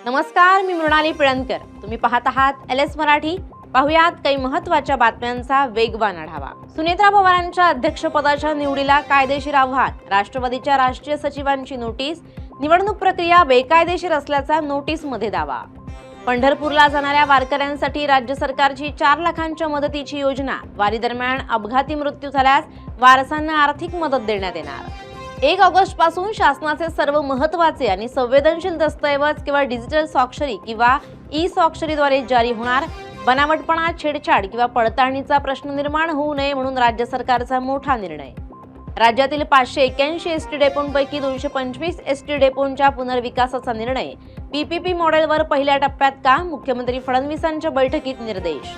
नमस्कार, मी मृणाली पिळणकर. तुम्ही पाहत आहात LS मराठी. पाहुयात काही महत्त्वाच्या बातम्यांचा वेगवान आढावा. सुनेत्रा पवारांच्या अध्यक्षपदाच्या निवडीला कायदेशीर आव्हान. राष्ट्रवादीच्या राष्ट्रीय सचिवांची नोटीस. निवडणूक प्रक्रिया बेकायदेशीर असल्याचा नोटीसमध्ये दावा. पंढरपूरला जाणाऱ्या वारकऱ्यांसाठी राज्य सरकारची 4 लाखांच्या मदतीची योजना. वारी दरम्यान अपघाती मृत्यू झाल्यास वारसांना आर्थिक मदत देण्यात येणार. 1 ऑगस्ट पासून शासनाचे सर्व महत्त्वाचे आणि संवेदनशील दस्तऐवज किंवा डिजिटल स्वाक्षरी किंवा ई-स्वाक्षरीद्वारे जारी होणार. बनावटपणा, छेडछाड किंवा पडताळणीचा प्रश्न निर्माण होऊ नये म्हणून राज्य सरकारचा मोठा निर्णय. राज्यातील 581 एसटी डेपोंपैकी 225 एसटी डेपोंच्या पुनर्विकासाचा निर्णय. PPP मॉडेलवर पहिल्या टप्प्यात काम. मुख्यमंत्री फडणवीसांच्या बैठकीत निर्देश.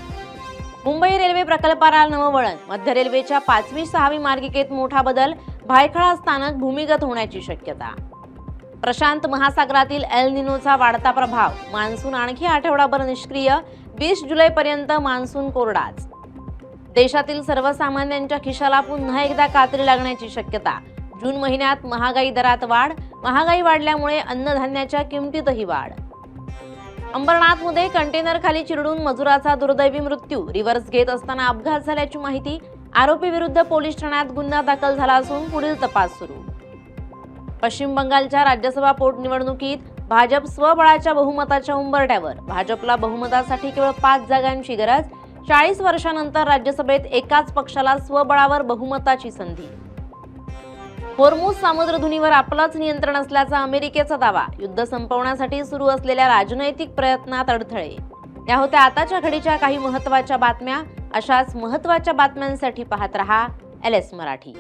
मुंबई रेल्वे प्रकल्पाला नववळण. मध्य रेल्वेच्या 5वी 6वी मार्गिकेत मोठा बदल. भायखळा स्थानक भूमिगत होण्याची शक्यता. प्रशांत महासागरातील एल निनोचा वाढता प्रभाव. मान्सून आणखी आठवडाभर निष्क्रिय. 20 जुलैपर्यंत मान्सून कोरडाच. देशातील सर्वसामान्यांच्या खिशाला पुन्हा एकदा कात्री लागण्याची शक्यता. जून महिन्यात महागाई दरात वाढ. महागाई वाढल्यामुळे अन्नधान्याच्या किमतीतही वाढ. अंबरनाथमध्ये कंटेनर खाली चिरडून मजुराचा दुर्दैवी मृत्यू. रिव्हर्स घेत असताना अपघात झाल्याची माहिती. आरोपी विरुद्ध पोलीस ठाण्यात गुन्हा दाखल झाला असून पुढील तपास सुरू. पश्चिम बंगालच्या राज्यसभा पोटनिवडणुकीत भाजप स्वबळाच्या बहुमताच्या उंबरठ्यावर. भाजपला बहुमतासाठी केवळ 5 जागांची गरज. 40 वर्षांनंतर राज्यसभेत एकाच पक्षाला स्वबळावर बहुमताची संधी. होर्मुझ सामुद्रधुनीवर आपलंच नियंत्रण असल्याचा अमेरिकेचा दावा. युद्ध संपवण्यासाठी सुरू असलेल्या राजनैतिक प्रयत्नात अडथळे. या होत्या आताच्या घडीच्या काही महत्त्वाच्या बातम्या. अशाच महत्त्वाच्या बातम्यांसाठी पाहत रहा LS मराठी.